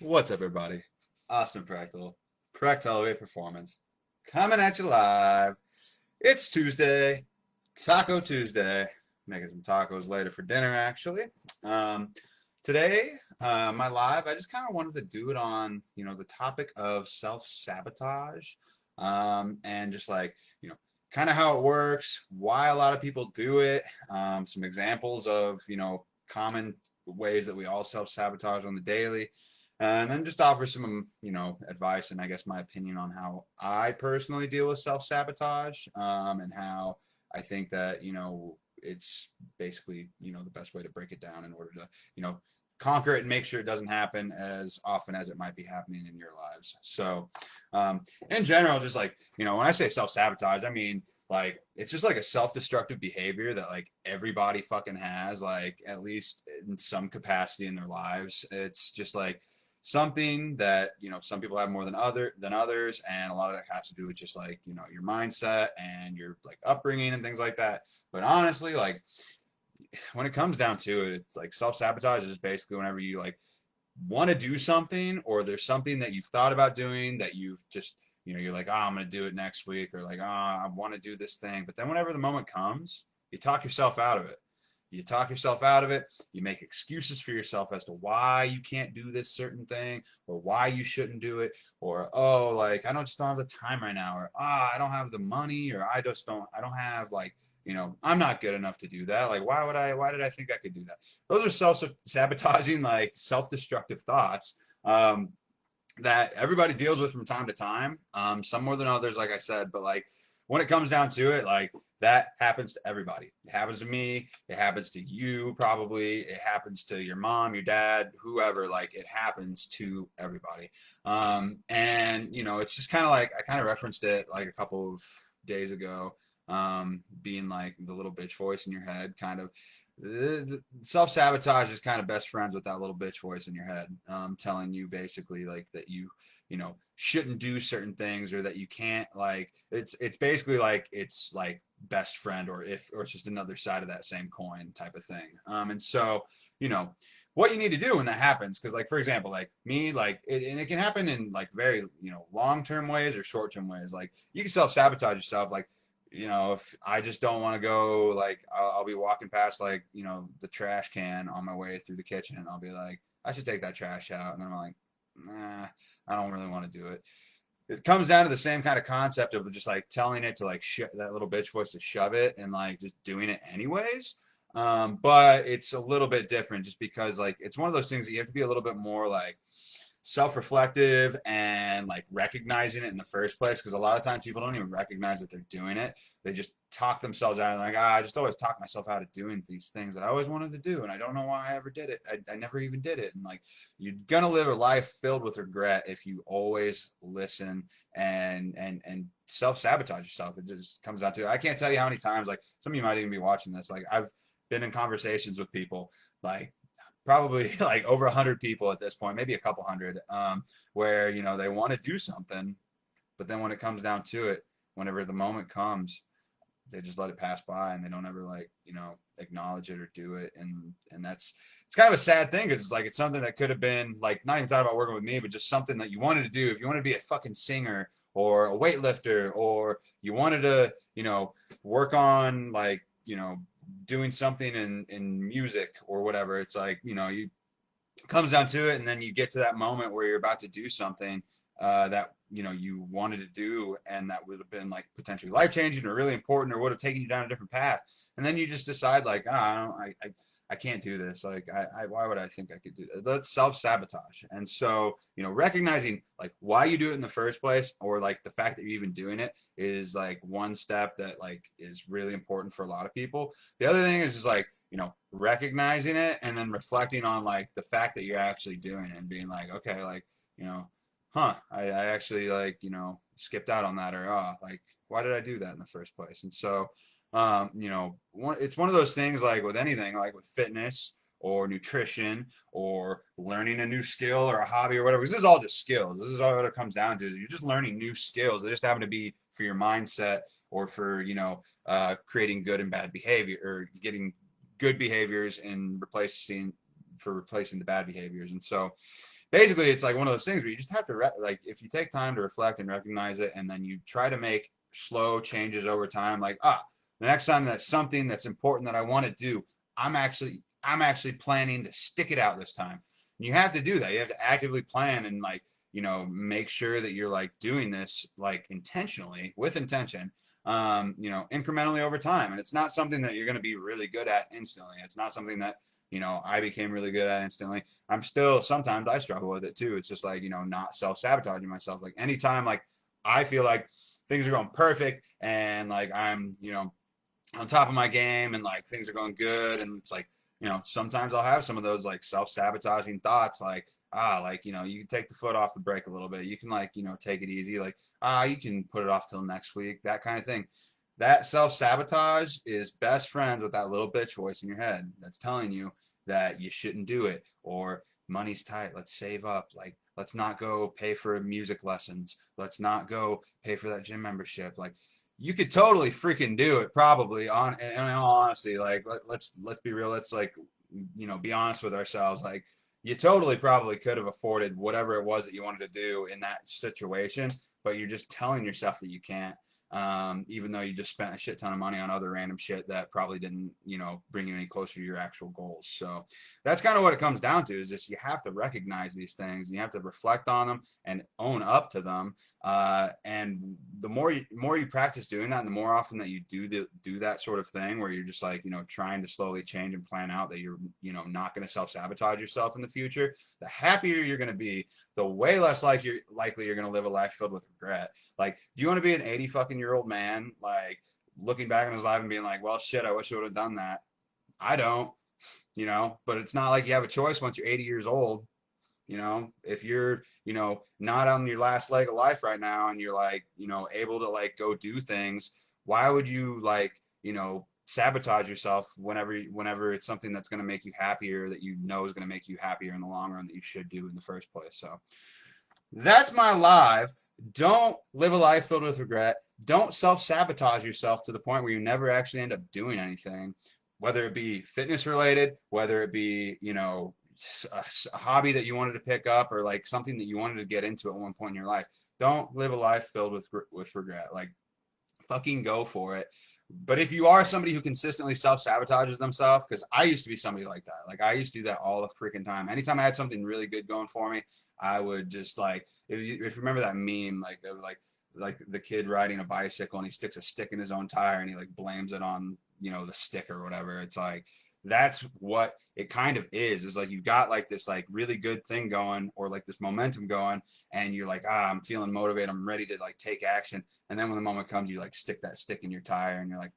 What's up, everybody? Austin Practical, Practical Elevate Performance, coming at you live. It's Tuesday, Taco Tuesday. Making some tacos later for dinner, actually. Um, Today, my live, I just kind of wanted to do it on, the topic of self-sabotage, and just like, kind of how it works, why a lot of people do it, some examples of, common ways that we all self-sabotage on the daily, and then just offer some, advice and I guess my opinion on how I personally deal with self-sabotage, and how I think that, it's basically, the best way to break it down in order to, conquer it and make sure it doesn't happen as often as it might be happening in your lives. So, in general, just like, when I say self-sabotage, I mean, like, it's just like a self-destructive behavior that like everybody fucking has, like at least in some capacity in their lives. It's just like something that, some people have more than others, and a lot of that has to do with just like, your mindset and your like upbringing and things like that. But honestly, like when it comes down to it, it's like self-sabotage is basically whenever you like want to do something, or there's something that you've thought about doing that you've just, you're like, oh, I'm going to do it next week, or like, oh, I want to do this thing. But then whenever the moment comes, you talk yourself out of it. You talk yourself out of it. You make excuses for yourself as to why you can't do this certain thing, or why you shouldn't do it, or oh, like I don't have the time right now, or I don't have the money, or I don't have like, I'm not good enough to do that. Like, why did I think I could do that? Those are self-sabotaging, like self-destructive thoughts, that everybody deals with from time to time. Some more than others, like I said, but like when it comes down to it, like that happens to everybody. It happens to me. It happens to you, probably. It happens to your mom, your dad, whoever. Like it happens to everybody. And it's just kind of like I kind of referenced it like a couple of days ago, being like the little bitch voice in your head, kind of. The self-sabotage is kind of best friends with that little bitch voice in your head, telling you basically like that you shouldn't do certain things, or that you can't, like it's basically like it's like best friend, or it's just another side of that same coin type of thing. And so you know what you need to do when that happens, because like for example, like me, like and it can happen in like very long-term ways or short-term ways. Like you can self-sabotage yourself, like if I just don't want to go, like I'll be walking past like, the trash can on my way through the kitchen, and I'll be like, I should take that trash out. And then I'm like, nah, I don't really want to do it. It comes down to the same kind of concept of just like telling it to like that little bitch voice to shove it, and like just doing it anyways. But it's a little bit different just because like it's one of those things that you have to be a little bit more like self-reflective and like recognizing it in the first place, because a lot of times people don't even recognize that they're doing it. They just talk themselves out, and like, I just always talk myself out of doing these things that I always wanted to do, and I don't know why I ever did it. I never even did it. And like you're gonna live a life filled with regret if you always listen and self-sabotage yourself. It just comes down to it. I can't tell you how many times, like some of you might even be watching this, like I've been in conversations with people, like probably like over 100 people at this point, maybe a couple hundred, where they want to do something, but then when it comes down to it, whenever the moment comes, they just let it pass by, and they don't ever like acknowledge it or do it. And that's, it's kind of a sad thing, because it's like it's something that could have been like not even thought about working with me, but just something that you wanted to do. If you wanted to be a fucking singer or a weightlifter, or you wanted to work on like doing something in music or whatever, it's like you comes down to it, and then you get to that moment where you're about to do something, that you wanted to do, and that would have been like potentially life changing or really important, or would have taken you down a different path, and then you just decide like, I don't, I can't do this. Like, why would I think I could do that? That's self-sabotage. And so, recognizing like why you do it in the first place, or like the fact that you're even doing it, is like one step that like is really important for a lot of people. The other thing is just like, recognizing it, and then reflecting on like the fact that you're actually doing it, and being like, okay, like, I actually like, skipped out on that, or like, why did I do that in the first place? And so, it's one of those things, like with anything, like with fitness or nutrition or learning a new skill or a hobby or whatever, because this is all just skills. This is all what it comes down to. You're just learning new skills. They just happen to be for your mindset, or for, creating good and bad behavior, or getting good behaviors and replacing the bad behaviors. And so, basically it's like one of those things where you just have to like if you take time to reflect and recognize it, and then you try to make slow changes over time, like the next time that's something that's important that I want to do, I'm actually planning to stick it out this time. And you have to do that. You have to actively plan and like make sure that you're like doing this like intentionally with intention, incrementally over time. And it's not something that you're going to be really good at instantly. It's not something that I became really good at instantly. I'm still, sometimes I struggle with it too. It's just like, not self-sabotaging myself. Like anytime like I feel like things are going perfect and like I'm, on top of my game and like things are going good and it's like, sometimes I'll have some of those like self-sabotaging thoughts like, like, you can take the foot off the brake a little bit. You can like, take it easy. Like, you can put it off till next week, that kind of thing. That self-sabotage is best friends with that little bitch voice in your head that's telling you that you shouldn't do it, or money's tight, let's save up, like let's not go pay for music lessons, let's not go pay for that gym membership. Like you could totally freaking do it probably on in all honesty. Like let's be real, let's like be honest with ourselves. Like you totally probably could have afforded whatever it was that you wanted to do in that situation, but you're just telling yourself that you can't, even though you just spent a shit ton of money on other random shit that probably didn't, bring you any closer to your actual goals. So that's kind of what it comes down to, is just you have to recognize these things and you have to reflect on them and own up to them. And the more you practice doing that, and the more often that you do that sort of thing where you're just like, trying to slowly change and plan out that you're, not going to self-sabotage yourself in the future, the happier you're going to be, the way less likely you're going to live a life filled with regret. Like, do you want to be an 80 fucking year old man, like looking back on his life and being like, well, shit, I wish I would have done that? I don't, but it's not like you have a choice once you're 80 years old. If you're, not on your last leg of life right now and you're like, able to like go do things, why would you like, sabotage yourself whenever it's something that's going to make you happier, that is going to make you happier in the long run, that you should do in the first place. So that's my live. Don't live a life filled with regret. Don't self-sabotage yourself to the point where you never actually end up doing anything, whether it be fitness related, whether it be, a hobby that you wanted to pick up, or like something that you wanted to get into at one point in your life. Don't live a life filled with regret. Like fucking go for it. But if you are somebody who consistently self-sabotages themselves, because I used to be somebody like that. Like I used to do that all the freaking time. Anytime I had something really good going for me, I would just like, if you remember that meme, like of like the kid riding a bicycle and he sticks a stick in his own tire and he like blames it on, the stick or whatever. It's like that's what it kind of is like you've got like this like really good thing going, or like this momentum going, and you're like, I'm feeling motivated, I'm ready to like take action. And then when the moment comes, you like stick that stick in your tire and you're like,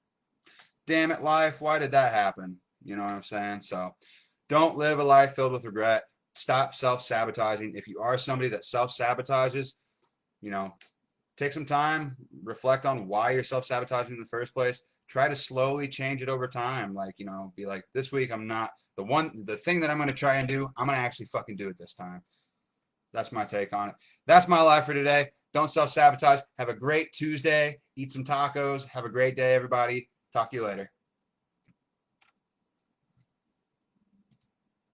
damn it, life, why did that happen? You know what I'm saying? So don't live a life filled with regret. Stop self-sabotaging. If you are somebody that self-sabotages, you know, take some time, reflect on why you're self-sabotaging in the first place. Try to slowly change it over time. Like, be like, this week I'm not the thing that I'm going to try and do, I'm going to actually fucking do it this time. That's my take on it. That's my life for today. Don't self-sabotage. Have a great Tuesday. Eat some tacos. Have a great day, everybody. Talk to you later.